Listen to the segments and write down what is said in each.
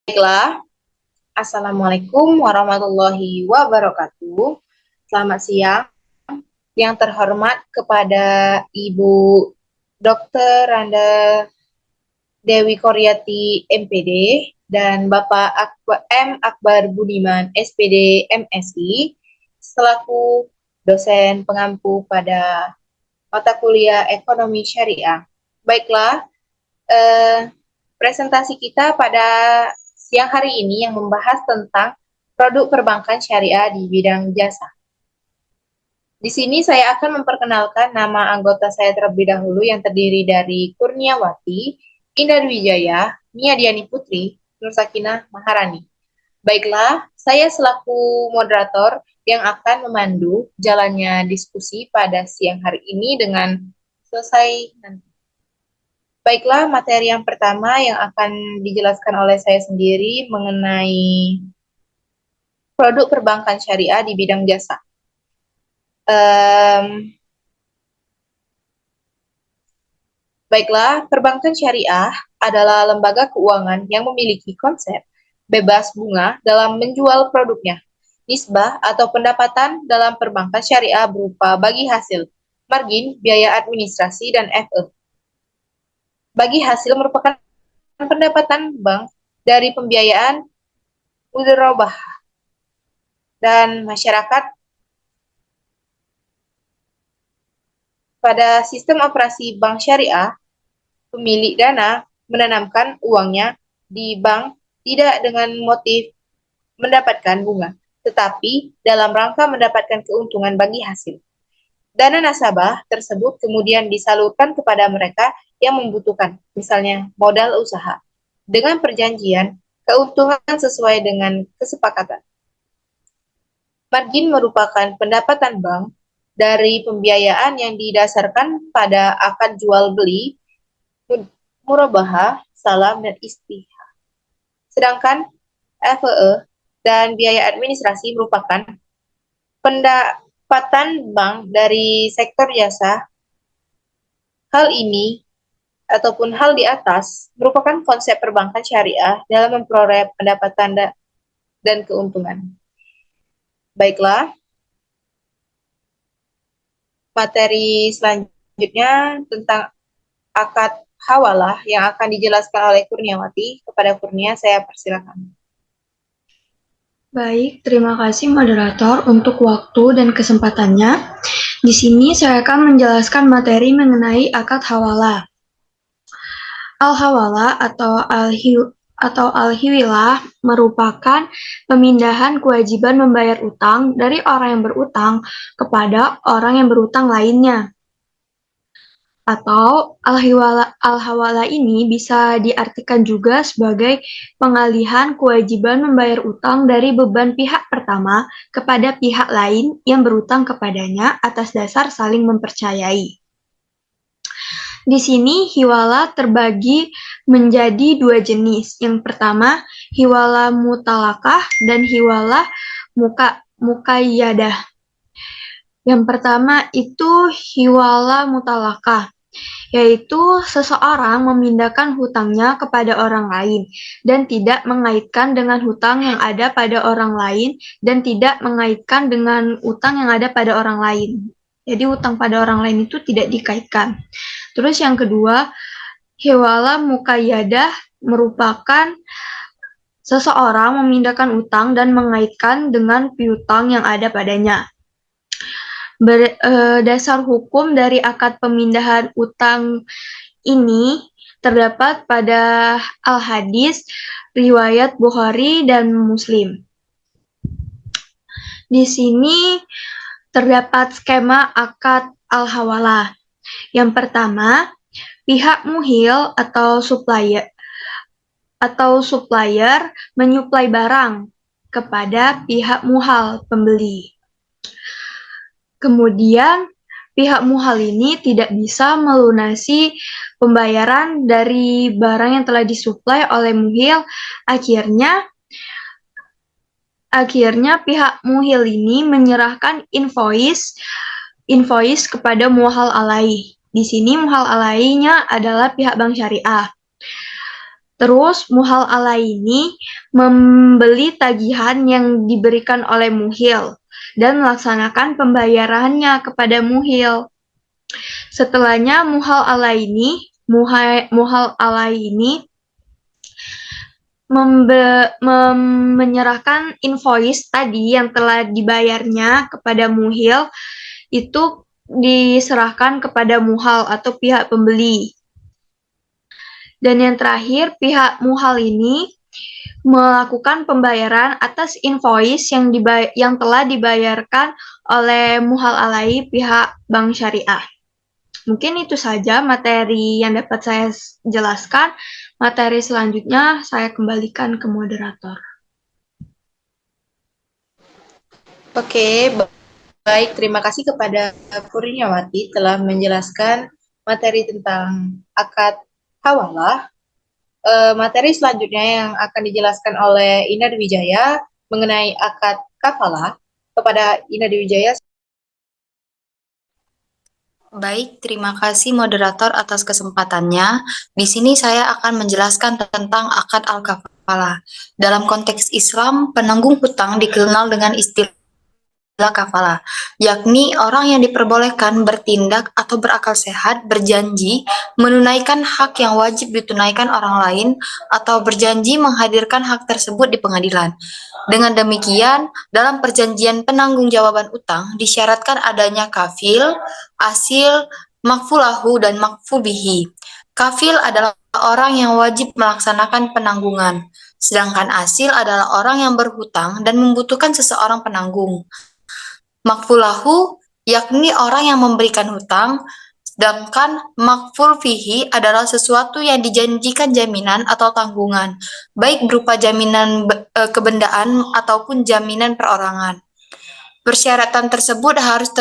Baiklah, Assalamualaikum warahmatullahi wabarakatuh. Selamat siang yang terhormat kepada Ibu Dr. Randa Dewi Koryati MPD dan Bapak Akbar Budiman SPD MSI selaku dosen pengampu pada mata kuliah Ekonomi Syariah. Baiklah, presentasi kita pada siang hari ini yang membahas tentang produk perbankan syariah di bidang jasa. Di sini saya akan memperkenalkan nama anggota saya terlebih dahulu yang terdiri dari Kurniawati, Indah Wijaya, Nia Diani Putri, Nur Sakinah Maharani. Baiklah, saya selaku moderator yang akan memandu jalannya diskusi pada siang hari ini dengan selesai nanti. Baiklah, materi yang pertama yang akan dijelaskan oleh saya sendiri mengenai produk perbankan syariah di bidang jasa. Baiklah, perbankan syariah adalah lembaga keuangan yang memiliki konsep bebas bunga dalam menjual produknya. Nisbah atau pendapatan dalam perbankan syariah berupa bagi hasil, margin, biaya administrasi, dan FE. Bagi hasil merupakan pendapatan bank dari pembiayaan mudharabah dan masyarakat. Pada sistem operasi bank syariah, pemilik dana menanamkan uangnya di bank tidak dengan motif mendapatkan bunga, tetapi dalam rangka mendapatkan keuntungan bagi hasil. Dana nasabah tersebut kemudian disalurkan kepada mereka yang membutuhkan, misalnya modal usaha, dengan perjanjian keuntungan sesuai dengan kesepakatan. Margin merupakan pendapatan bank dari pembiayaan yang didasarkan pada akad jual beli, murabahah, salam, dan istihah. Sedangkan FE dan biaya administrasi merupakan pendapatan bank dari sektor jasa. Hal ini ataupun hal di atas merupakan konsep perbankan syariah dalam memperoleh pendapatan dan keuntungan. Baiklah, materi selanjutnya tentang akad hawalah yang akan dijelaskan oleh Kurniawati. Kepada Kurnia, saya persilakan. Baik, terima kasih moderator untuk waktu dan kesempatannya. Di sini saya akan menjelaskan materi mengenai akad hawalah. Al-hawalah atau al-hiwilah merupakan pemindahan kewajiban membayar utang dari orang yang berutang kepada orang yang berutang lainnya. Atau al-hawala ini bisa diartikan juga sebagai pengalihan kewajiban membayar utang dari beban pihak pertama kepada pihak lain yang berutang kepadanya atas dasar saling mempercayai. Di sini hiwala terbagi menjadi dua jenis. Yang pertama, hiwala mutalakah dan hiwala mukayyadah. Yang pertama itu hiwala mutalakah, yaitu seseorang memindahkan hutangnya kepada orang lain dan tidak mengaitkan dengan hutang yang ada pada orang lain dan tidak mengaitkan dengan utang yang ada pada orang lain. Jadi hutang pada orang lain itu tidak dikaitkan. Terus yang kedua, hiwala mukayyadah merupakan seseorang memindahkan utang dan mengaitkan dengan piutang yang ada padanya. Dasar hukum dari akad pemindahan utang ini terdapat pada Al-Hadis riwayat Bukhari dan Muslim. Di sini terdapat skema akad al-hawalah. Yang pertama, pihak muhil atau supplier menyuplai barang kepada pihak muhal pembeli. Kemudian pihak muhal ini tidak bisa melunasi pembayaran dari barang yang telah disuplai oleh muhil. Akhirnya pihak muhil ini menyerahkan invoice kepada muhal alai. Di sini muhal alainya adalah pihak bank syariah. Terus muhal ini membeli tagihan yang diberikan oleh muhil dan melaksanakan pembayarannya kepada muhil. Setelahnya muhal ini menyerahkan invoice tadi yang telah dibayarnya kepada muhil itu diserahkan kepada muhal atau pihak pembeli. Dan yang terakhir, pihak muhal ini melakukan pembayaran atas invoice yang telah dibayarkan oleh muhal alai pihak bank syariah. Mungkin itu saja materi yang dapat saya jelaskan. Materi selanjutnya saya kembalikan ke moderator. Oke, baik. Terima kasih kepada Kurniawati telah menjelaskan materi tentang akad hawalah. Materi selanjutnya yang akan dijelaskan oleh Ina Dwi Jaya mengenai akad kafalah. Kepada Ina Dwi Jaya. Baik, terima kasih moderator atas kesempatannya. Di sini saya akan menjelaskan tentang akad al-kafalah. Dalam konteks Islam, penanggung hutang dikenal dengan istilah kafalah, yakni orang yang diperbolehkan bertindak atau berakal sehat berjanji menunaikan hak yang wajib ditunaikan orang lain atau berjanji menghadirkan hak tersebut di pengadilan. Dengan demikian, dalam perjanjian penanggung-jawaban utang disyaratkan adanya kafil, asil, makfulahu, dan makfubihi. Kafil adalah orang yang wajib melaksanakan penanggungan, sedangkan asil adalah orang yang berhutang dan membutuhkan seseorang penanggung. Makfulahu yakni orang yang memberikan hutang, sedangkan makful fihi adalah sesuatu yang dijanjikan jaminan atau tanggungan, baik berupa jaminan kebendaan ataupun jaminan perorangan. Persyaratan tersebut harus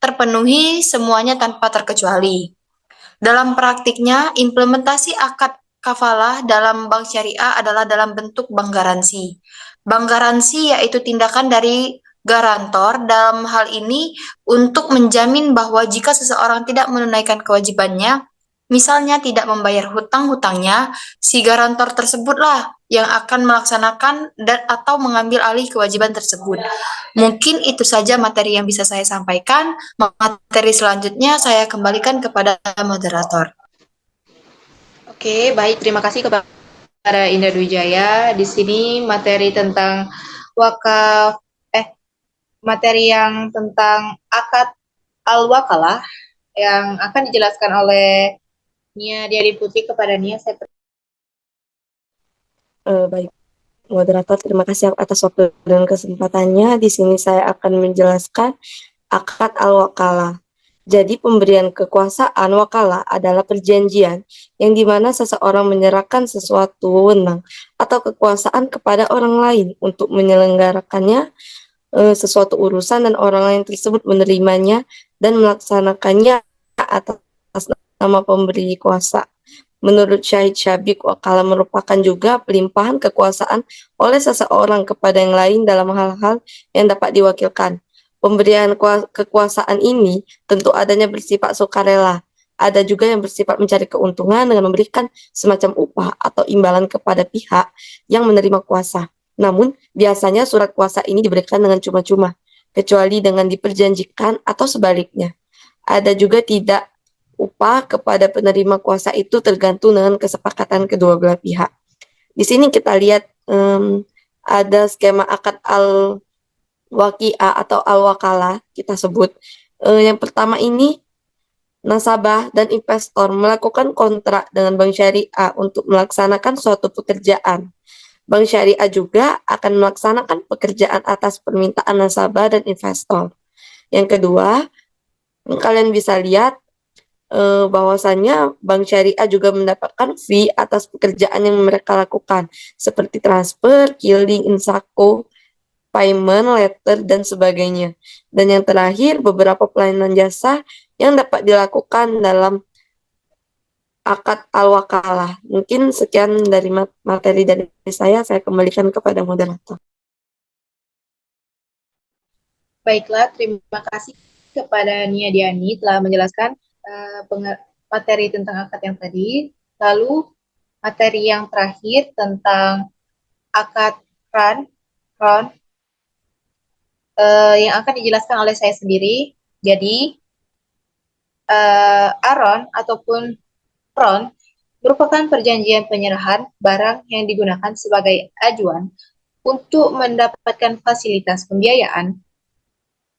terpenuhi semuanya tanpa terkecuali. Dalam praktiknya, implementasi akad kafalah dalam bank syariah adalah dalam bentuk bank garansi. Bank garansi yaitu tindakan dari garantor dalam hal ini untuk menjamin bahwa jika seseorang tidak menunaikan kewajibannya, misalnya tidak membayar hutang-hutangnya, si garantor tersebutlah yang akan melaksanakan dan atau mengambil alih kewajiban tersebut. Mungkin itu saja materi yang bisa saya sampaikan. Materi selanjutnya saya kembalikan kepada moderator. Oke, baik. Terima kasih kepada Indah Dwi Jaya. Di sini materi tentang wakaf, materi yang tentang akad al-wakalah yang akan dijelaskan oleh Nia Diari Putri. Kepada Nia, saya Baik, moderator, terima kasih atas waktu dan kesempatannya. Di sini saya akan menjelaskan akad al-wakalah. Jadi pemberian kekuasaan wakalah adalah perjanjian yang dimana seseorang menyerahkan sesuatu wewenang atau kekuasaan kepada orang lain untuk menyelenggarakannya sesuatu urusan dan orang lain tersebut menerimanya dan melaksanakannya atas nama pemberi kuasa. Menurut Syahid Syabik, wakalah merupakan juga pelimpahan kekuasaan oleh seseorang kepada yang lain dalam hal-hal yang dapat diwakilkan. Pemberian kekuasaan ini tentu adanya bersifat sukarela. Ada juga yang bersifat mencari keuntungan dengan memberikan semacam upah atau imbalan kepada pihak yang menerima kuasa. Namun, biasanya surat kuasa ini diberikan dengan cuma-cuma, kecuali dengan diperjanjikan atau sebaliknya. Ada juga tidak upah kepada penerima kuasa itu tergantung dengan kesepakatan kedua belah pihak. Di sini kita lihat ada skema akad al-waqi'ah atau al-wakalah kita sebut. Yang pertama ini, nasabah dan investor melakukan kontrak dengan bank syariah untuk melaksanakan suatu pekerjaan. Bank syariah juga akan melaksanakan pekerjaan atas permintaan nasabah dan investor. Yang kedua, kalian bisa lihat bahwasannya bank syariah juga mendapatkan fee atas pekerjaan yang mereka lakukan, seperti transfer, killing, insako, payment, letter, dan sebagainya. Dan yang terakhir, beberapa pelayanan jasa yang dapat dilakukan dalam akad al-wakalah. Mungkin sekian dari materi dari saya kembalikan kepada moderator. baiklah, terima kasih kepada Nia Diani telah menjelaskan materi tentang akad yang tadi. Lalu materi yang terakhir tentang akad ron yang akan dijelaskan oleh saya sendiri. Jadi, aron ataupun ron merupakan perjanjian penyerahan barang yang digunakan sebagai ajuan untuk mendapatkan fasilitas pembiayaan.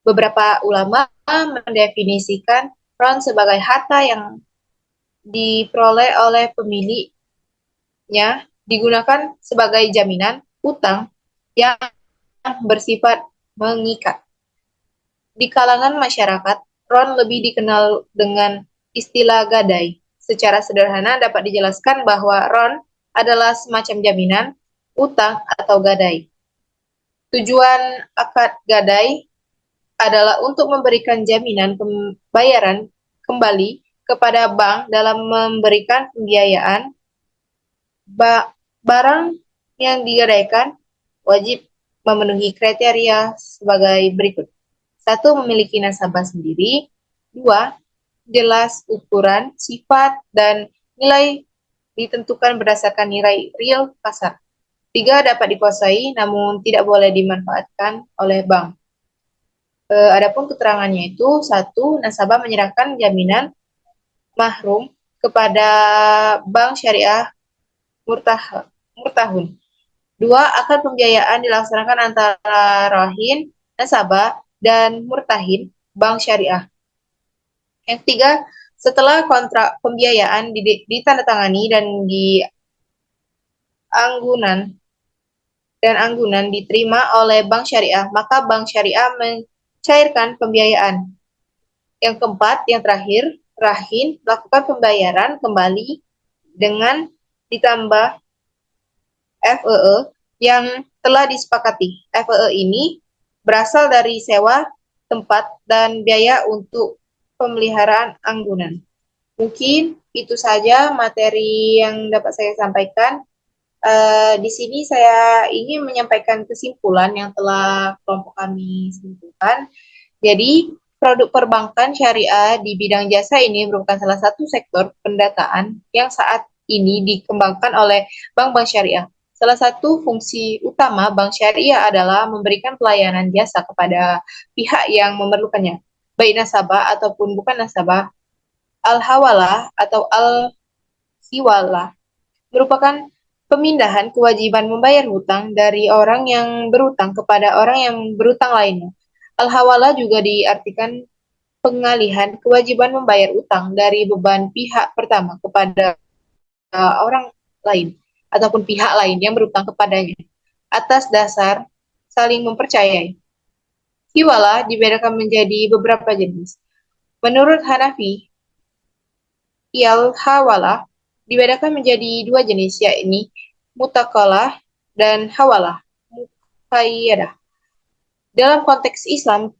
Beberapa ulama mendefinisikan ron sebagai harta yang diperoleh oleh pemiliknya digunakan sebagai jaminan utang yang bersifat mengikat. Di kalangan masyarakat, ron lebih dikenal dengan istilah gadai. Secara sederhana dapat dijelaskan bahwa ron adalah semacam jaminan, utang, atau gadai. Tujuan akad gadai adalah untuk memberikan jaminan pembayaran kembali kepada bank dalam memberikan pembiayaan. Barang yang digadaikan wajib memenuhi kriteria sebagai berikut. 1. Memiliki nasabah sendiri. 2. Jelas ukuran, sifat, dan nilai ditentukan berdasarkan nilai real pasar. 3. Dapat dikuasai namun tidak boleh dimanfaatkan oleh bank. Adapun keterangannya itu, 1. Nasabah menyerahkan jaminan mahrum kepada bank syariah murtahun. 2. Akad pembiayaan dilaksanakan antara rahin, nasabah, dan murtahin bank syariah. Yang 3. Setelah kontrak pembiayaan ditandatangani dan anggunan diterima oleh bank syariah, maka bank syariah mencairkan pembiayaan. Yang keempat, yang terakhir, rahin melakukan pembayaran kembali dengan ditambah FEE yang telah disepakati. FEE ini berasal dari sewa tempat dan biaya untuk pemeliharaan anggunan. Mungkin itu saja materi yang dapat saya sampaikan. Di sini saya ingin menyampaikan kesimpulan yang telah kelompok kami simpulkan. Jadi, produk perbankan syariah di bidang jasa ini merupakan salah satu sektor pendataan yang saat ini dikembangkan oleh bank-bank syariah. Salah satu fungsi utama bank syariah adalah memberikan pelayanan jasa kepada pihak yang memerlukannya, baik nasabah ataupun bukan nasabah. Al-hawalah atau al-siwalah merupakan pemindahan kewajiban membayar hutang dari orang yang berutang kepada orang yang berutang lainnya. Al-hawalah juga diartikan pengalihan kewajiban membayar utang dari beban pihak pertama kepada orang lain ataupun pihak lain yang berutang kepadanya atas dasar saling mempercayai. Hiwalah dibedakan menjadi beberapa jenis. Menurut Hanafi, al-hawalah dibedakan menjadi dua jenis, yakni mutakalah dan hawalah muqayyadah. Dalam konteks Islam,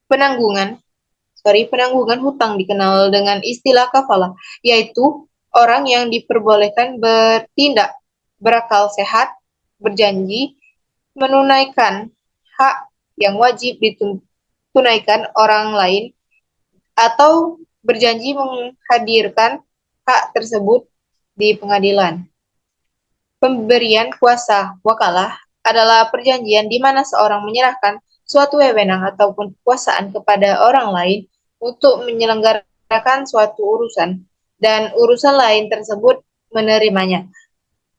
penanggungan hutang dikenal dengan istilah kafalah, yaitu orang yang diperbolehkan bertindak berakal sehat, berjanji menunaikan hak yang wajib ditunaikan orang lain, atau berjanji menghadirkan hak tersebut di pengadilan. Pemberian kuasa wakalah adalah perjanjian di mana seorang menyerahkan suatu wewenang ataupun kekuasaan kepada orang lain untuk menyelenggarakan suatu urusan, dan urusan lain tersebut menerimanya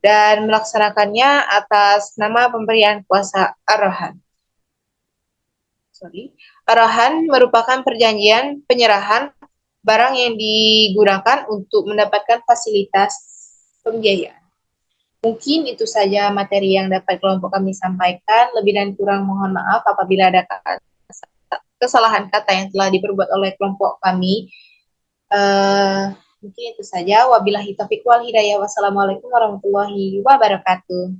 dan melaksanakannya atas nama pemberian kuasa arahan. Arahan merupakan perjanjian penyerahan barang yang digunakan untuk mendapatkan fasilitas pembiayaan. Mungkin itu saja materi yang dapat kelompok kami sampaikan. Lebih dan kurang mohon maaf apabila ada kesalahan kata yang telah diperbuat oleh kelompok kami. Mungkin itu saja. Wabillahi taufiq wal hidayah. Wassalamualaikum warahmatullahi wabarakatuh.